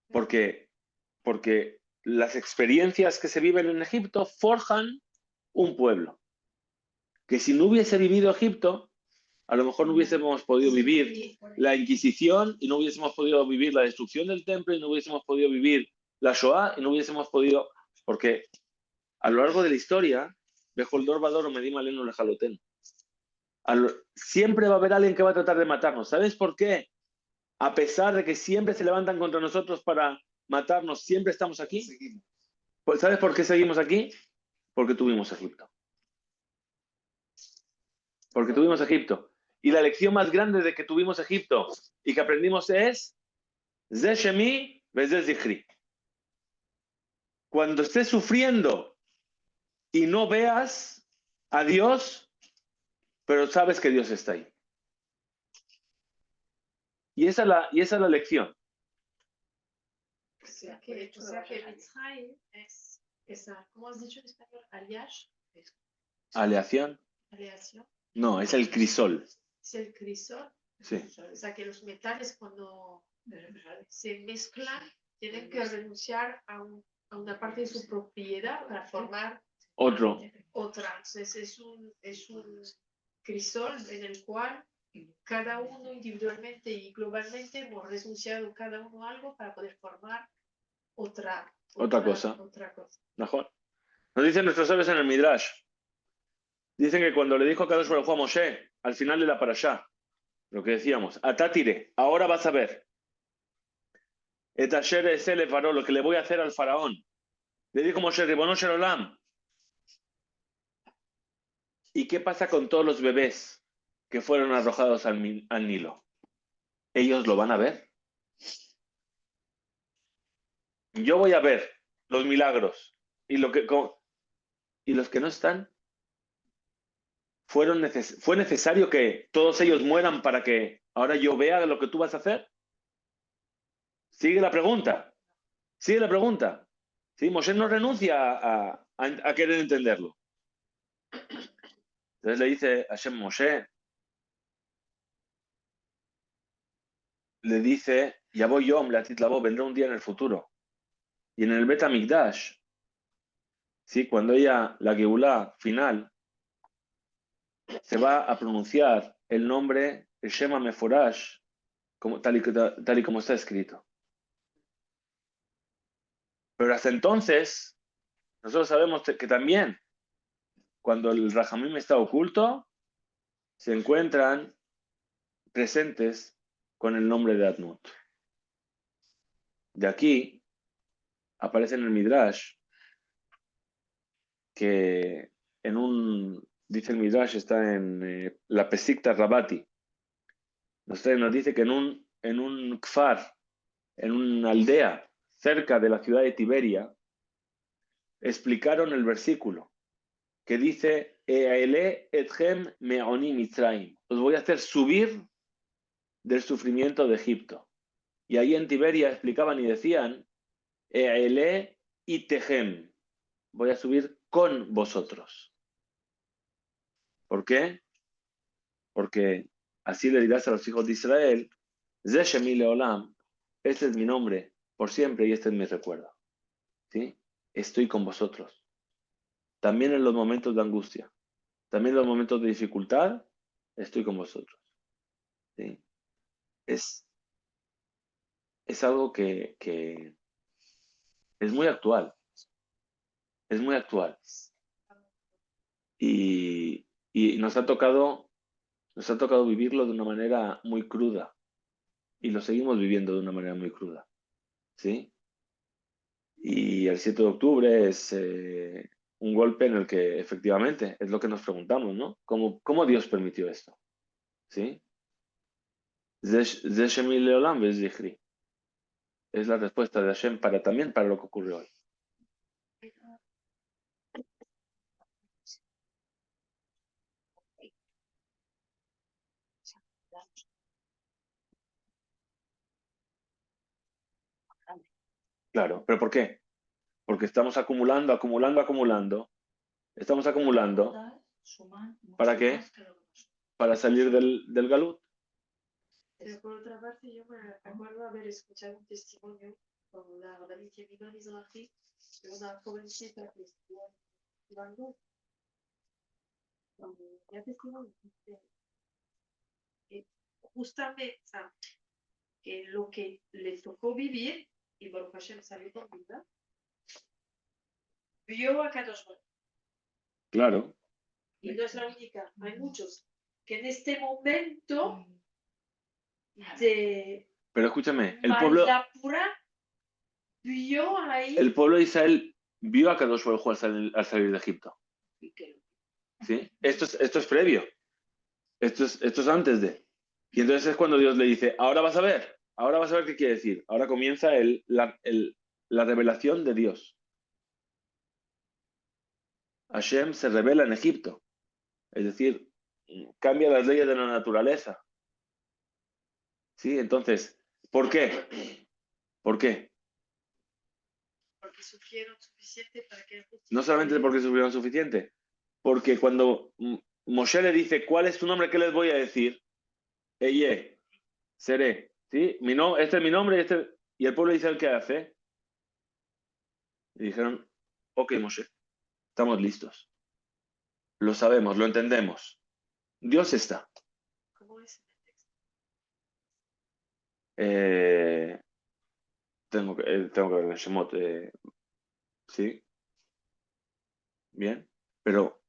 Porque las experiencias que se viven en Egipto forjan un pueblo. Que si no hubiese vivido Egipto, a lo mejor no hubiésemos podido vivir la Inquisición y no hubiésemos podido vivir la destrucción del templo y no hubiésemos podido vivir la Shoah y no hubiésemos podido... Porque a lo largo de la historia, Bejoldor Vador o Medima Leno Lejaloten, siempre va a haber alguien que va a tratar de matarnos. ¿Sabes por qué? A pesar de que siempre se levantan contra nosotros para matarnos, siempre estamos aquí. ¿Sabes por qué seguimos aquí? Porque tuvimos Egipto. Porque tuvimos Egipto. Y la lección más grande de que tuvimos Egipto y que aprendimos es Ze Shemi Veze Zichri. Cuando estés sufriendo y no veas a Dios, pero sabes que Dios está ahí. Y esa es la lección. O sea que Mitzrayim es esa, ¿cómo has dicho en español? Aliash. ¿Aleación? Aleación. No, es el crisol. Es el crisol. Sí. O sea que los metales cuando se mezclan tienen que renunciar a una parte de su propiedad para formar otra. Entonces es un crisol en el cual cada uno individualmente y globalmente hemos renunciado cada uno a algo para poder formar otra cosa. Mejor. Nos dicen nuestros sabios en el Midrash. Dicen que cuando le dijo Kadosh Baruj Hu a Moshe, al final de la parashá, lo que decíamos, Atátire, ahora vas a ver. Et asher ese le faró, lo que le voy a hacer al faraón. Le dijo Moshe, Ribono shel olam. ¿Y qué pasa con todos los bebés que fueron arrojados al Nilo? ¿Ellos lo van a ver? Yo voy a ver los milagros. Y los que no están, fue necesario que todos ellos mueran para que ahora yo vea lo que tú vas a hacer. Sigue la pregunta. Sí, Moshe no renuncia a querer entenderlo. Entonces le dice a Hashem Moshe, le dice, ya voy yo, vendrá un día en el futuro. Y en el Bet HaMikdash ¿sí? Cuando ella, la Geulá final, se va a pronunciar el nombre, el Shema Meforash, tal y como está escrito. Pero hasta entonces, nosotros sabemos que también, cuando el Rajamim está oculto, se encuentran presentes con el nombre de Adnut. De aquí aparece en el Midrash que dice el Midrash, está en la Pesikta Rabati. Nos dice que en un kfar, en una aldea cerca de la ciudad de Tiberia, explicaron el versículo que dice: E'ele etchem me'oni Mitzrayim. Os voy a hacer subir del sufrimiento de Egipto. Y ahí en Tiberia explicaban y decían: E'ele itehem. Voy a subir con vosotros. ¿Por qué? Porque así le dirás a los hijos de Israel: Ze Shemi Leolam, este es mi nombre por siempre y este es mi recuerdo. ¿Sí? Estoy con vosotros. También en los momentos de angustia, también en los momentos de dificultad, estoy con vosotros. ¿Sí? Es algo que es muy actual. Es muy actual. Y nos ha tocado vivirlo de una manera muy cruda. Y lo seguimos viviendo de una manera muy cruda. ¿Sí? Y el 7 de octubre es un golpe en el que efectivamente es lo que nos preguntamos, ¿no? ¿Cómo Dios permitió esto? ¿Sí? Ze Shemi Leolam ve Zichri. Es la respuesta de Hashem también para lo que ocurrió hoy. Claro, ¿pero por qué? Porque estamos acumulando. Estamos acumulando. ¿Para qué? Para salir del galut. Pero por otra parte, yo me acuerdo haber escuchado un testimonio con la Rabbanit Yemina Mizrahi de una jovencita que estuvo en Bangkok. Ya testimonio que justamente, o sea, que lo que le tocó vivir, y Baruch Hashem salió con vida, vio a Kadosh Baruch. Claro. Y no es la única, hay muchos que en este momento de Pero escúchame, maldad pura vio ahí. el pueblo de Israel vio a Kadosh Baruj Hu al salir de Egipto. ¿Sí? Esto es previo. Esto es antes de. Y entonces es cuando Dios le dice: ahora vas a ver qué quiere decir. Ahora comienza la revelación de Dios. Hashem se revela en Egipto. Es decir, cambia las leyes de la naturaleza. ¿Sí? Entonces, ¿por qué? ¿Por qué? Porque sufrieron suficiente para que... No solamente porque sufrieron suficiente, porque cuando Moshe le dice: ¿cuál es tu nombre? ¿Qué les voy a decir? Eye, seré. ¿Sí? Este es mi nombre y el pueblo dice: ¿qué hace? Y dijeron: ok, Moshe, estamos listos. Lo sabemos, lo entendemos. Dios está. ¿Cómo es en el texto? Tengo que ver el Shemot. ¿Sí? Bien. Pero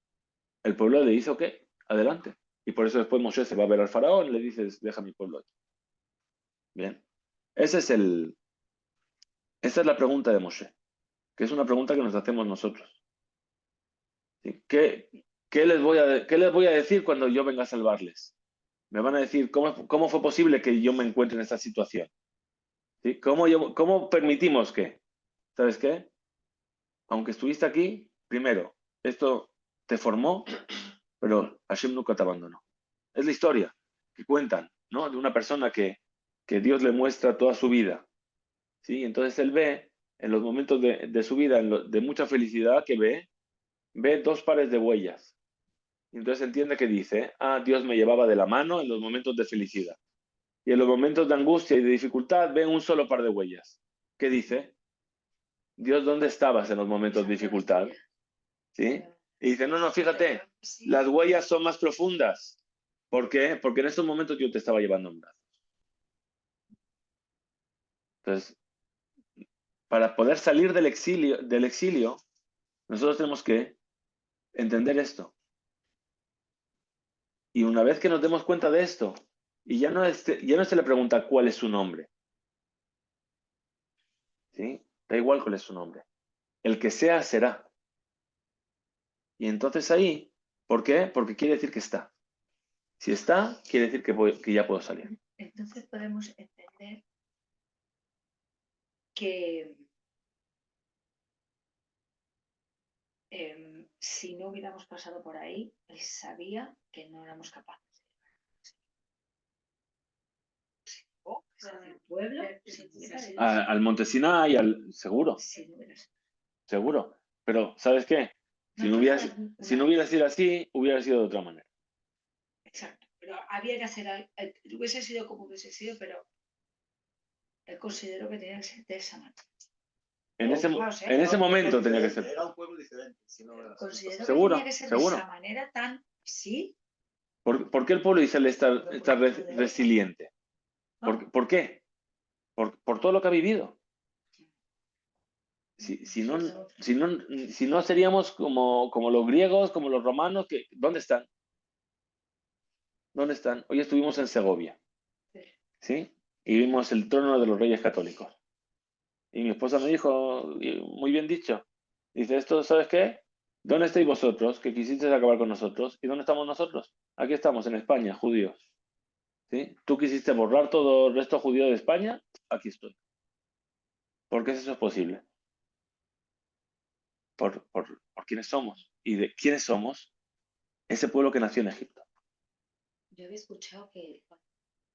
el pueblo le dice: ok, adelante. Y por eso después Moshe se va a ver al faraón y le dice: deja mi pueblo aquí. Bien. Esa es la pregunta de Moshe, que es una pregunta que nos hacemos nosotros. ¿Sí? ¿Qué les voy a decir cuando yo venga a salvarles? Me van a decir: ¿cómo fue posible que yo me encuentre en esta situación? ¿Sí? ¿Cómo permitimos que? ¿Sabes qué? Aunque estuviste aquí, primero, esto te formó, pero Hashem nunca te abandonó. Es la historia que cuentan, ¿no? De una persona que Dios le muestra toda su vida. ¿Sí? Entonces él ve en los momentos de su vida, de mucha felicidad, que ve dos pares de huellas. Y entonces entiende que dice: Dios me llevaba de la mano en los momentos de felicidad. Y en los momentos de angustia y de dificultad ve un solo par de huellas. ¿Qué dice? Dios, ¿dónde estabas en los momentos de dificultad? ¿Sí? Y dice, no, fíjate, Sí. las huellas son más profundas. ¿Por qué? Porque en estos momentos yo te estaba llevando en brazos. Entonces, para poder salir del exilio, nosotros tenemos que entender esto. Y una vez que nos demos cuenta de esto, y ya no se le pregunta cuál es su nombre. ¿Sí? Da igual cuál es su nombre. El que sea, será. Y entonces ahí, ¿por qué? Porque quiere decir que está. Si está, quiere decir que ya puedo salir. Entonces podemos entender que si no hubiéramos pasado por ahí, él sabía que no éramos capaces. O el pueblo, si no hubiera sido, Al monte Sinai, seguro, si no hubiera sido. seguro. Pero, ¿sabes qué? Si no hubiera sido así, hubiera sido de otra manera. Exacto, pero había que hacer algo, hubiese sido como hubiese sido, pero él consideró que tenía que ser de esa manera. En ese momento tenía que ser. Era un pueblo diferente. Si no era Consideró que Seguro, tenía que ser seguro. de esa manera tan sí. ¿Por qué el pueblo de Israel está resiliente? ¿No? ¿Por qué? Por todo lo que ha vivido. Si no seríamos como los griegos, como los romanos, ¿dónde están? ¿Dónde están? Hoy estuvimos en Segovia, ¿sí? Y vimos el trono de los reyes católicos. Y mi esposa me dijo, muy bien dicho, dice, esto, ¿sabes qué? ¿Dónde estáis vosotros que quisisteis acabar con nosotros? ¿Y dónde estamos nosotros? Aquí estamos, en España, judíos. ¿Sí? Tú quisiste borrar todo el resto judío de España, aquí estoy. ¿Por qué eso es posible? Por quiénes somos. ¿Y de quiénes somos? Ese pueblo que nació en Egipto. Yo había escuchado que cuando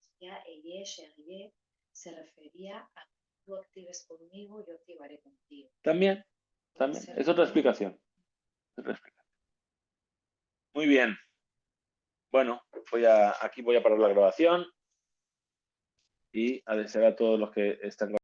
decía Eye, Sherie, se refería a tú actives conmigo, yo activaré contigo. También. Es otra explicación. Muy bien. Bueno, aquí voy a parar la grabación y a desear a todos los que están